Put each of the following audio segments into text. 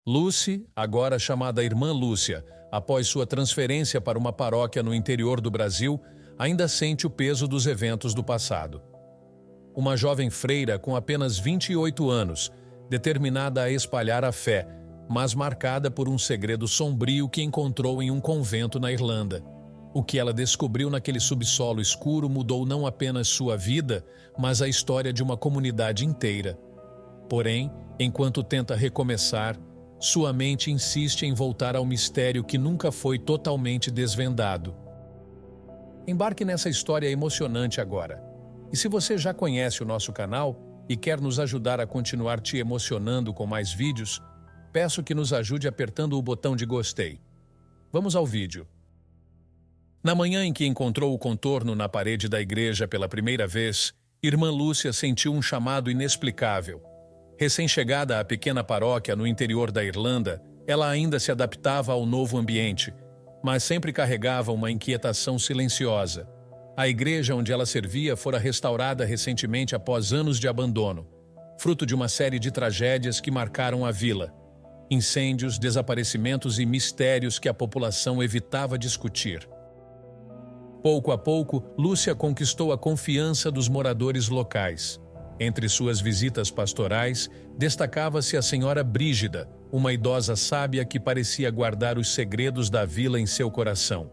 Lucy, agora chamada Irmã Lúcia, após sua transferência para uma paróquia no interior do Brasil, ainda sente o peso dos eventos do passado. Uma jovem freira com apenas 28 anos, determinada a espalhar a fé, mas marcada por um segredo sombrio que encontrou em um convento na Irlanda. O que ela descobriu naquele subsolo escuro mudou não apenas sua vida, mas a história de uma comunidade inteira. Porém, enquanto tenta recomeçar, sua mente insiste em voltar ao mistério que nunca foi totalmente desvendado. Embarque nessa história emocionante agora. E se você já conhece o nosso canal e quer nos ajudar a continuar te emocionando com mais vídeos, peço que nos ajude apertando o botão de gostei. Vamos ao vídeo. Na manhã em que encontrou o contorno na parede da igreja pela primeira vez, Irmã Lúcia sentiu um chamado inexplicável. Recém-chegada à pequena paróquia no interior da Irlanda, ela ainda se adaptava ao novo ambiente, mas sempre carregava uma inquietação silenciosa. A igreja onde ela servia fora restaurada recentemente após anos de abandono, fruto de uma série de tragédias que marcaram a vila. Incêndios, desaparecimentos e mistérios que a população evitava discutir. Pouco a pouco, Lúcia conquistou a confiança dos moradores locais. Entre suas visitas pastorais, destacava-se a senhora Brígida, uma idosa sábia que parecia guardar os segredos da vila em seu coração.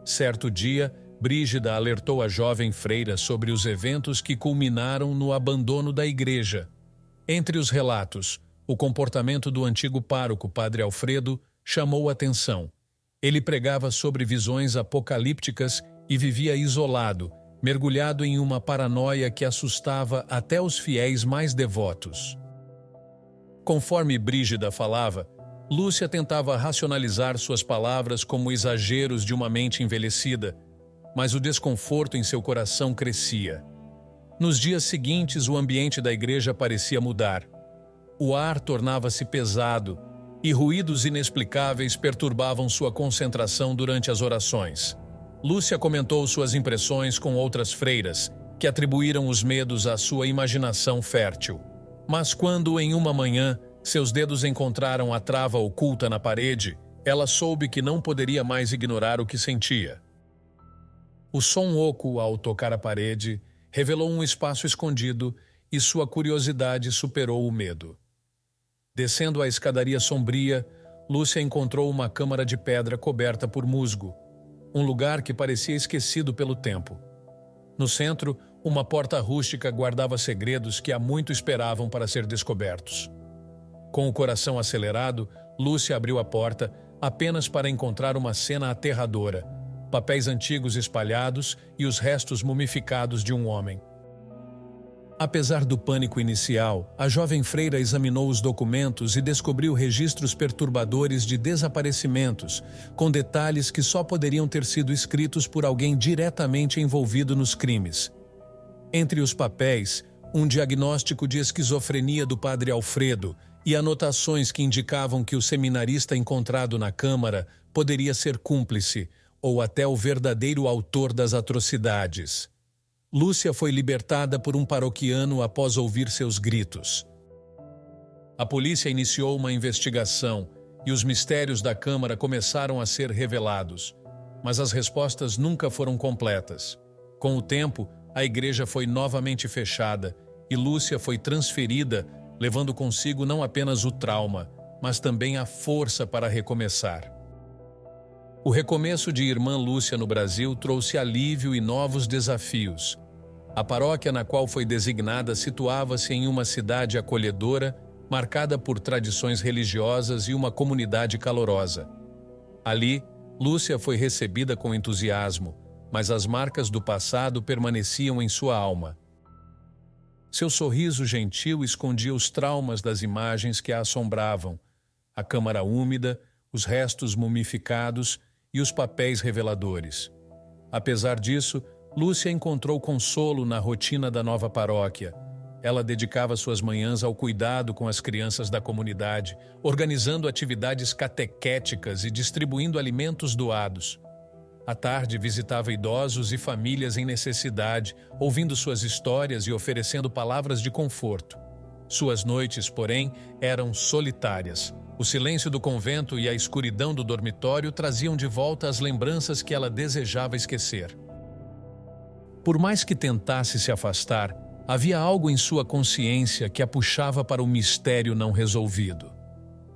Certo dia, Brígida alertou a jovem freira sobre os eventos que culminaram no abandono da igreja. Entre os relatos, o comportamento do antigo pároco Padre Alfredo chamou a atenção. Ele pregava sobre visões apocalípticas e vivia isolado, mergulhado em uma paranoia que assustava até os fiéis mais devotos. Conforme Brígida falava, Lúcia tentava racionalizar suas palavras como exageros de uma mente envelhecida, mas o desconforto em seu coração crescia. Nos dias seguintes, o ambiente da igreja parecia mudar. O ar tornava-se pesado e ruídos inexplicáveis perturbavam sua concentração durante as orações. Lúcia comentou suas impressões com outras freiras, que atribuíram os medos à sua imaginação fértil. Mas quando, em uma manhã, seus dedos encontraram a trava oculta na parede, ela soube que não poderia mais ignorar o que sentia. O som oco, ao tocar a parede, revelou um espaço escondido e sua curiosidade superou o medo. Descendo a escadaria sombria, Lúcia encontrou uma câmara de pedra coberta por musgo, um lugar que parecia esquecido pelo tempo. No centro, uma porta rústica guardava segredos que há muito esperavam para ser descobertos. Com o coração acelerado, Lúcia abriu a porta apenas para encontrar uma cena aterradora, papéis antigos espalhados e os restos mumificados de um homem. Apesar do pânico inicial, a jovem freira examinou os documentos e descobriu registros perturbadores de desaparecimentos, com detalhes que só poderiam ter sido escritos por alguém diretamente envolvido nos crimes. Entre os papéis, um diagnóstico de esquizofrenia do padre Alfredo e anotações que indicavam que o seminarista encontrado na câmara poderia ser cúmplice ou até o verdadeiro autor das atrocidades. Lúcia foi libertada por um paroquiano após ouvir seus gritos. A polícia iniciou uma investigação e os mistérios da Câmara começaram a ser revelados, mas as respostas nunca foram completas. Com o tempo, a igreja foi novamente fechada e Lúcia foi transferida, levando consigo não apenas o trauma, mas também a força para recomeçar. O recomeço de Irmã Lúcia no Brasil trouxe alívio e novos desafios. A paróquia na qual foi designada situava-se em uma cidade acolhedora, marcada por tradições religiosas e uma comunidade calorosa. Ali, Lúcia foi recebida com entusiasmo, mas as marcas do passado permaneciam em sua alma. Seu sorriso gentil escondia os traumas das imagens que a assombravam, a câmara úmida, os restos mumificados e os papéis reveladores. Apesar disso, Lúcia encontrou consolo na rotina da nova paróquia. Ela dedicava suas manhãs ao cuidado com as crianças da comunidade, organizando atividades catequéticas e distribuindo alimentos doados. À tarde, visitava idosos e famílias em necessidade, ouvindo suas histórias e oferecendo palavras de conforto. Suas noites, porém, eram solitárias. O silêncio do convento e a escuridão do dormitório traziam de volta as lembranças que ela desejava esquecer. Por mais que tentasse se afastar, havia algo em sua consciência que a puxava para o mistério não resolvido.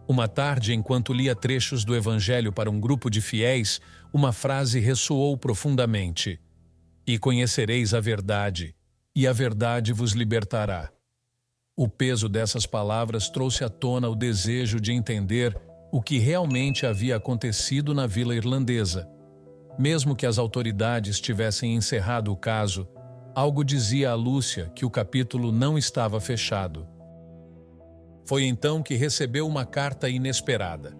Uma tarde, enquanto lia trechos do Evangelho para um grupo de fiéis, uma frase ressoou profundamente: "E conhecereis a verdade, e a verdade vos libertará." O peso dessas palavras trouxe à tona o desejo de entender o que realmente havia acontecido na vila irlandesa. Mesmo que as autoridades tivessem encerrado o caso, algo dizia a Lúcia que o capítulo não estava fechado. Foi então que recebeu uma carta inesperada.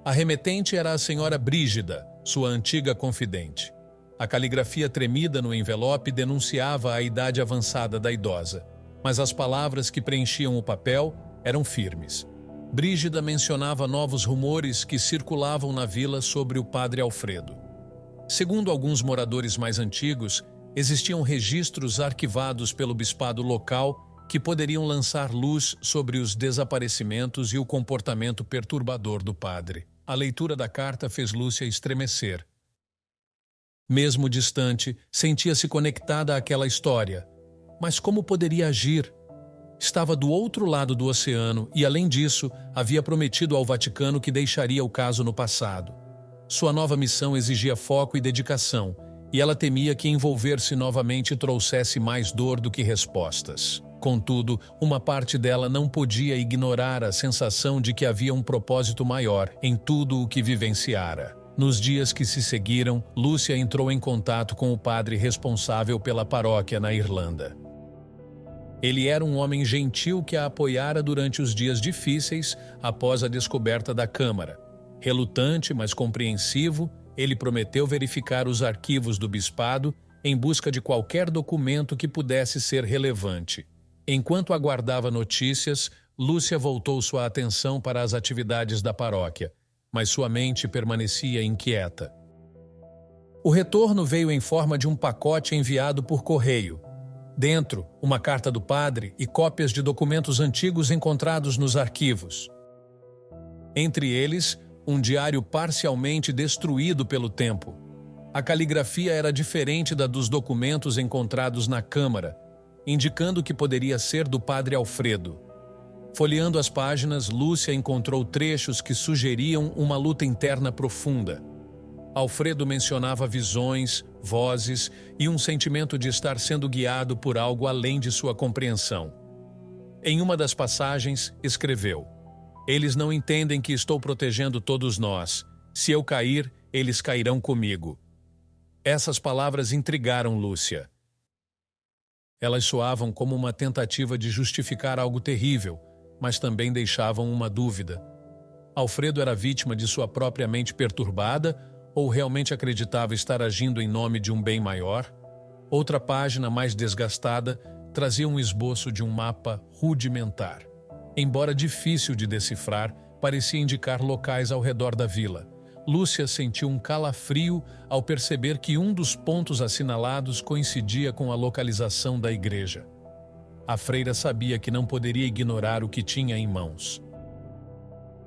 A remetente era a senhora Brígida, sua antiga confidente. A caligrafia tremida no envelope denunciava a idade avançada da idosa, mas as palavras que preenchiam o papel eram firmes. Brígida mencionava novos rumores que circulavam na vila sobre o padre Alfredo. Segundo alguns moradores mais antigos, existiam registros arquivados pelo bispado local que poderiam lançar luz sobre os desaparecimentos e o comportamento perturbador do padre. A leitura da carta fez Lúcia estremecer. Mesmo distante, sentia-se conectada àquela história. Mas como poderia agir? Estava do outro lado do oceano e, além disso, havia prometido ao Vaticano que deixaria o caso no passado. Sua nova missão exigia foco e dedicação, e ela temia que envolver-se novamente trouxesse mais dor do que respostas. Contudo, uma parte dela não podia ignorar a sensação de que havia um propósito maior em tudo o que vivenciara. Nos dias que se seguiram, Lúcia entrou em contato com o padre responsável pela paróquia na Irlanda. Ele era um homem gentil que a apoiara durante os dias difíceis após a descoberta da Câmara. Relutante, mas compreensivo, ele prometeu verificar os arquivos do bispado em busca de qualquer documento que pudesse ser relevante. Enquanto aguardava notícias, Lúcia voltou sua atenção para as atividades da paróquia, mas sua mente permanecia inquieta. O retorno veio em forma de um pacote enviado por correio. Dentro, uma carta do padre e cópias de documentos antigos encontrados nos arquivos. Entre eles, um diário parcialmente destruído pelo tempo. A caligrafia era diferente da dos documentos encontrados na Câmara, indicando que poderia ser do padre Alfredo. Folheando as páginas, Lúcia encontrou trechos que sugeriam uma luta interna profunda. Alfredo mencionava visões, vozes e um sentimento de estar sendo guiado por algo além de sua compreensão. Em uma das passagens, escreveu: "Eles não entendem que estou protegendo todos nós. Se eu cair, eles cairão comigo." Essas palavras intrigaram Lúcia. Elas soavam como uma tentativa de justificar algo terrível, mas também deixavam uma dúvida. Alfredo era vítima de sua própria mente perturbada ou realmente acreditava estar agindo em nome de um bem maior? Outra página, mais desgastada, trazia um esboço de um mapa rudimentar. Embora difícil de decifrar, parecia indicar locais ao redor da vila. Lúcia sentiu um calafrio ao perceber que um dos pontos assinalados coincidia com a localização da igreja. A freira sabia que não poderia ignorar o que tinha em mãos.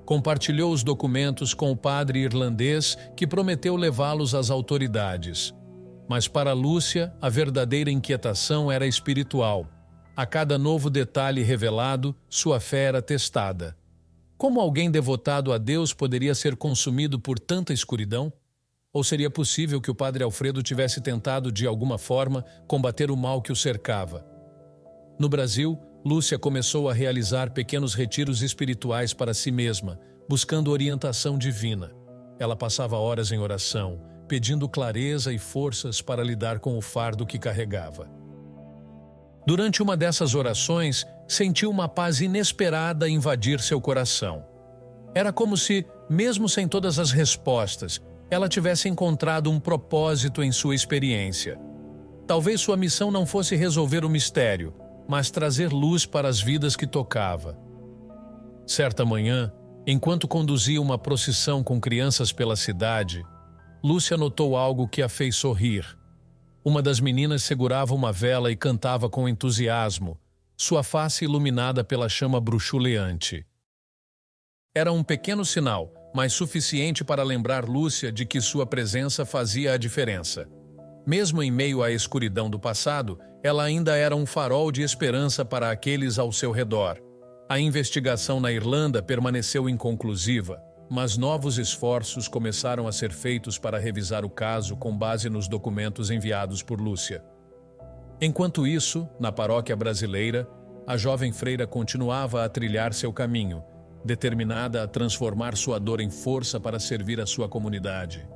Compartilhou os documentos com o padre irlandês, que prometeu levá-los às autoridades. Mas para Lúcia, a verdadeira inquietação era espiritual. A cada novo detalhe revelado, sua fé era testada. Como alguém devotado a Deus poderia ser consumido por tanta escuridão? Ou seria possível que o padre Alfredo tivesse tentado, de alguma forma, combater o mal que o cercava? No Brasil, Lúcia começou a realizar pequenos retiros espirituais para si mesma, buscando orientação divina. Ela passava horas em oração, pedindo clareza e forças para lidar com o fardo que carregava. Durante uma dessas orações, sentiu uma paz inesperada invadir seu coração. Era como se, mesmo sem todas as respostas, ela tivesse encontrado um propósito em sua experiência. Talvez sua missão não fosse resolver o mistério, mas trazer luz para as vidas que tocava. Certa manhã, enquanto conduzia uma procissão com crianças pela cidade, Lúcia notou algo que a fez sorrir. Uma das meninas segurava uma vela e cantava com entusiasmo, sua face iluminada pela chama bruxuleante. Era um pequeno sinal, mas suficiente para lembrar Lúcia de que sua presença fazia a diferença. Mesmo em meio à escuridão do passado, ela ainda era um farol de esperança para aqueles ao seu redor. A investigação na Irlanda permaneceu inconclusiva, mas novos esforços começaram a ser feitos para revisar o caso com base nos documentos enviados por Lúcia. Enquanto isso, na paróquia brasileira, a jovem freira continuava a trilhar seu caminho, determinada a transformar sua dor em força para servir a sua comunidade.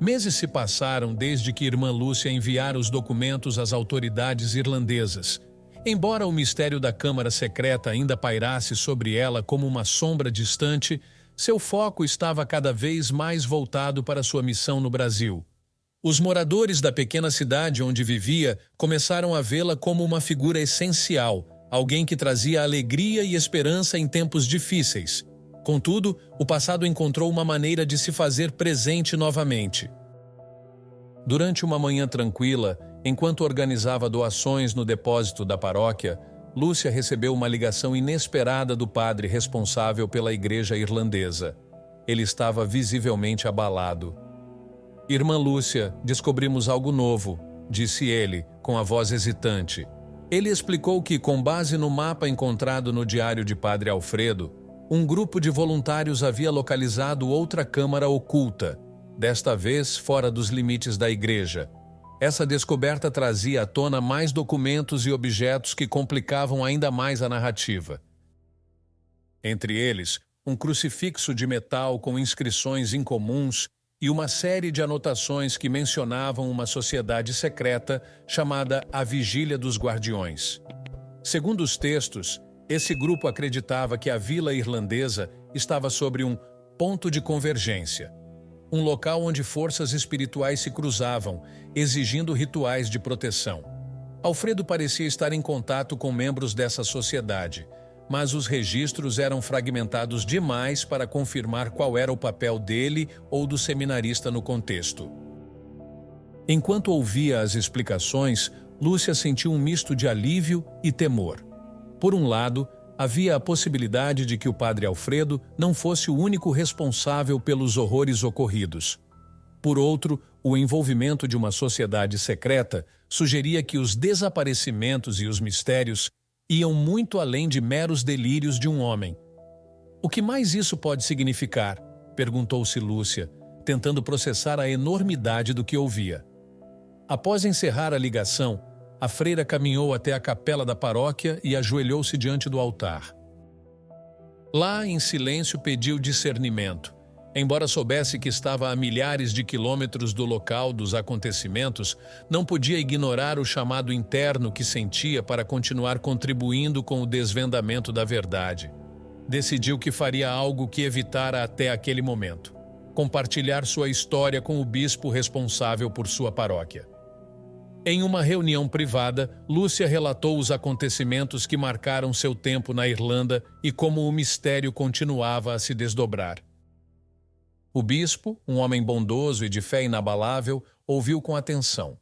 Meses se passaram desde que irmã Lúcia enviara os documentos às autoridades irlandesas. Embora o mistério da Câmara Secreta ainda pairasse sobre ela como uma sombra distante, seu foco estava cada vez mais voltado para sua missão no Brasil. Os moradores da pequena cidade onde vivia começaram a vê-la como uma figura essencial, alguém que trazia alegria e esperança em tempos difíceis. Contudo, o passado encontrou uma maneira de se fazer presente novamente. Durante uma manhã tranquila, enquanto organizava doações no depósito da paróquia, Lúcia recebeu uma ligação inesperada do padre responsável pela igreja irlandesa. Ele estava visivelmente abalado. "Irmã Lúcia, descobrimos algo novo", disse ele, com a voz hesitante. Ele explicou que, com base no mapa encontrado no diário de Padre Alfredo, um grupo de voluntários havia localizado outra câmara oculta, desta vez fora dos limites da igreja. Essa descoberta trazia à tona mais documentos e objetos que complicavam ainda mais a narrativa. Entre eles, um crucifixo de metal com inscrições incomuns e uma série de anotações que mencionavam uma sociedade secreta chamada a Vigília dos Guardiões. Segundo os textos, esse grupo acreditava que a vila irlandesa estava sobre um ponto de convergência, um local onde forças espirituais se cruzavam, exigindo rituais de proteção. Alfredo parecia estar em contato com membros dessa sociedade, mas os registros eram fragmentados demais para confirmar qual era o papel dele ou do seminarista no contexto. Enquanto ouvia as explicações, Lúcia sentiu um misto de alívio e temor. Por um lado, havia a possibilidade de que o padre Alfredo não fosse o único responsável pelos horrores ocorridos. Por outro, o envolvimento de uma sociedade secreta sugeria que os desaparecimentos e os mistérios iam muito além de meros delírios de um homem. "O que mais isso pode significar?", perguntou-se Lúcia, tentando processar a enormidade do que ouvia. Após encerrar a ligação, a freira caminhou até a capela da paróquia e ajoelhou-se diante do altar. Lá, em silêncio, pediu discernimento. Embora soubesse que estava a milhares de quilômetros do local dos acontecimentos, não podia ignorar o chamado interno que sentia para continuar contribuindo com o desvendamento da verdade. Decidiu que faria algo que evitara até aquele momento: compartilhar sua história com o bispo responsável por sua paróquia. Em uma reunião privada, Lúcia relatou os acontecimentos que marcaram seu tempo na Irlanda e como o mistério continuava a se desdobrar. O bispo, um homem bondoso e de fé inabalável, ouviu com atenção.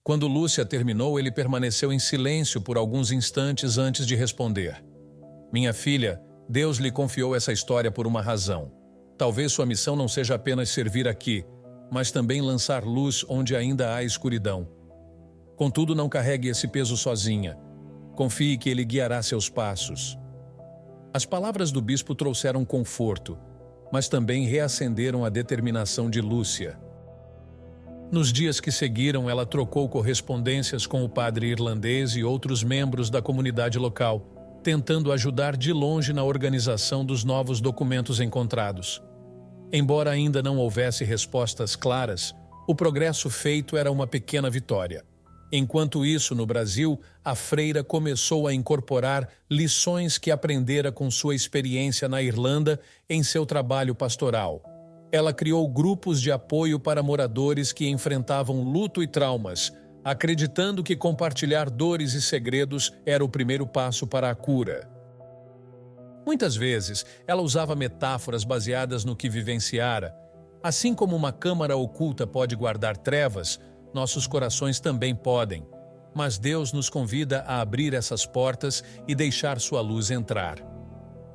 Quando Lúcia terminou, ele permaneceu em silêncio por alguns instantes antes de responder. "Minha filha, Deus lhe confiou essa história por uma razão. Talvez sua missão não seja apenas servir aqui, mas também lançar luz onde ainda há escuridão. Contudo, não carregue esse peso sozinha. Confie que ele guiará seus passos." As palavras do bispo trouxeram conforto, mas também reacenderam a determinação de Lúcia. Nos dias que seguiram, ela trocou correspondências com o padre irlandês e outros membros da comunidade local, tentando ajudar de longe na organização dos novos documentos encontrados. Embora ainda não houvesse respostas claras, o progresso feito era uma pequena vitória. Enquanto isso, no Brasil, a freira começou a incorporar lições que aprendera com sua experiência na Irlanda em seu trabalho pastoral. Ela criou grupos de apoio para moradores que enfrentavam luto e traumas, acreditando que compartilhar dores e segredos era o primeiro passo para a cura. Muitas vezes, ela usava metáforas baseadas no que vivenciara. Assim como uma câmara oculta pode guardar trevas, nossos corações também podem, mas Deus nos convida a abrir essas portas e deixar sua luz entrar.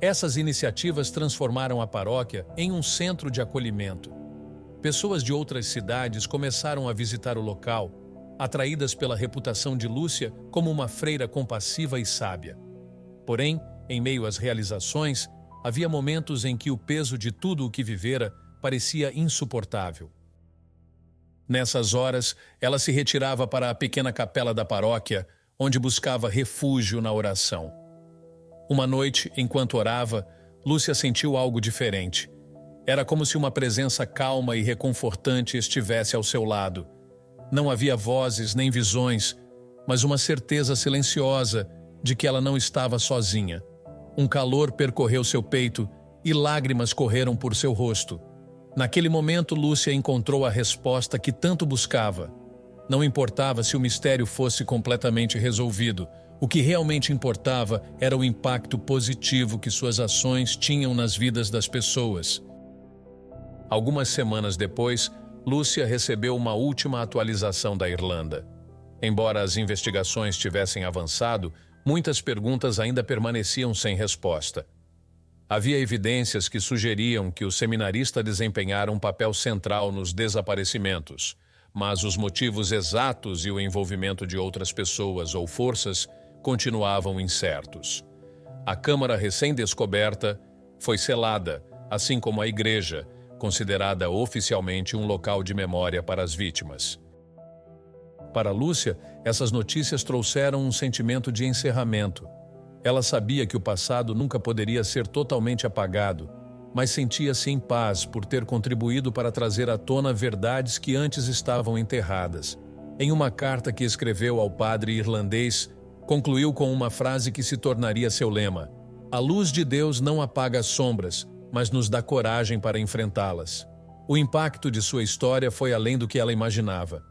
Essas iniciativas transformaram a paróquia em um centro de acolhimento. Pessoas de outras cidades começaram a visitar o local, atraídas pela reputação de Lúcia como uma freira compassiva e sábia. Porém, em meio às realizações, havia momentos em que o peso de tudo o que vivera parecia insuportável. Nessas horas, ela se retirava para a pequena capela da paróquia, onde buscava refúgio na oração. Uma noite, enquanto orava, Lúcia sentiu algo diferente. Era como se uma presença calma e reconfortante estivesse ao seu lado. Não havia vozes nem visões, mas uma certeza silenciosa de que ela não estava sozinha. Um calor percorreu seu peito e lágrimas correram por seu rosto. Naquele momento, Lúcia encontrou a resposta que tanto buscava. Não importava se o mistério fosse completamente resolvido. O que realmente importava era o impacto positivo que suas ações tinham nas vidas das pessoas. Algumas semanas depois, Lúcia recebeu uma última atualização da Irlanda. Embora as investigações tivessem avançado, muitas perguntas ainda permaneciam sem resposta. Havia evidências que sugeriam que o seminarista desempenhara um papel central nos desaparecimentos, mas os motivos exatos e o envolvimento de outras pessoas ou forças continuavam incertos. A câmara recém-descoberta foi selada, assim como a igreja, considerada oficialmente um local de memória para as vítimas. Para Lúcia, essas notícias trouxeram um sentimento de encerramento. Ela sabia que o passado nunca poderia ser totalmente apagado, mas sentia-se em paz por ter contribuído para trazer à tona verdades que antes estavam enterradas. Em uma carta que escreveu ao padre irlandês, concluiu com uma frase que se tornaria seu lema: "A luz de Deus não apaga as sombras, mas nos dá coragem para enfrentá-las." O impacto de sua história foi além do que ela imaginava.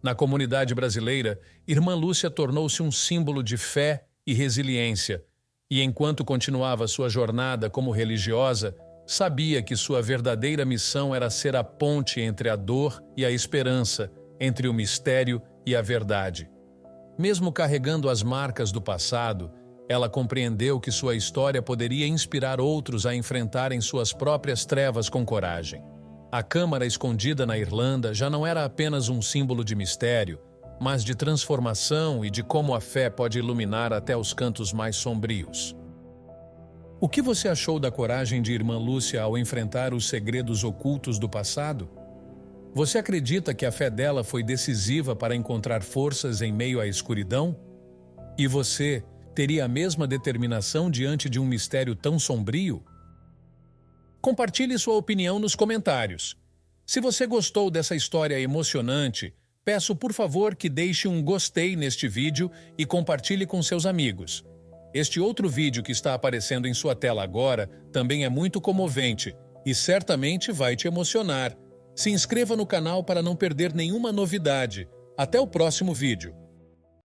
Na comunidade brasileira, Irmã Lúcia tornou-se um símbolo de fé e resiliência, e enquanto continuava sua jornada como religiosa, sabia que sua verdadeira missão era ser a ponte entre a dor e a esperança, entre o mistério e a verdade. Mesmo carregando as marcas do passado, ela compreendeu que sua história poderia inspirar outros a enfrentarem suas próprias trevas com coragem. A câmara escondida na Irlanda já não era apenas um símbolo de mistério, mas de transformação e de como a fé pode iluminar até os cantos mais sombrios. O que você achou da coragem de Irmã Lúcia ao enfrentar os segredos ocultos do passado? Você acredita que a fé dela foi decisiva para encontrar forças em meio à escuridão? E você teria a mesma determinação diante de um mistério tão sombrio? Compartilhe sua opinião nos comentários. Se você gostou dessa história emocionante, peço por favor que deixe um gostei neste vídeo e compartilhe com seus amigos. Este outro vídeo que está aparecendo em sua tela agora também é muito comovente e certamente vai te emocionar. Se inscreva no canal para não perder nenhuma novidade. Até o próximo vídeo.